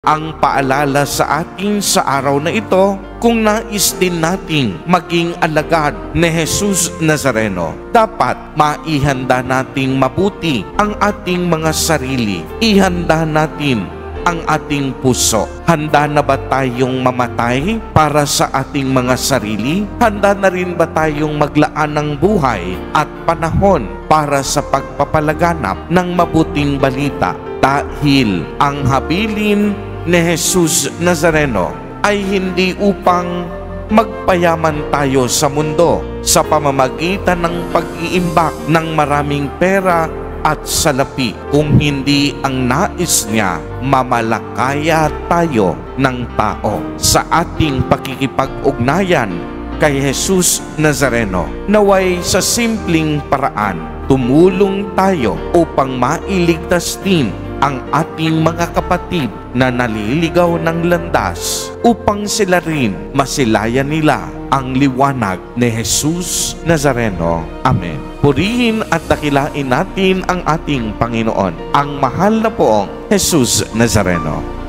Ang paalala sa atin sa araw na ito, kung nais din nating maging alagad ni Jesus Nazareno, dapat maihanda nating mabuti ang ating mga sarili. Ihanda natin ang ating puso. Handa na ba tayong mamatay para sa ating mga sarili? Handa na rin ba tayong maglaan ng buhay at panahon para sa pagpapalaganap ng mabuting balita? Dahil ang habilin ni Jesus Nazareno ay hindi upang magpayaman tayo sa mundo sa pamamagitan ng pag-iimbak ng maraming pera at salapi, kung hindi ang nais niya mamalakaya tayo ng tao sa ating pakikipag-ugnayan kay Jesus Nazareno. Naway sa simpleng paraan, tumulong tayo upang mailigtas din ang ating mga kapatid na naliligaw ng landas upang sila rin masilayan nila ang liwanag ni Jesus Nazareno. Amen. Purihin at dakilain natin ang ating Panginoon, ang mahal na poong Jesus Nazareno.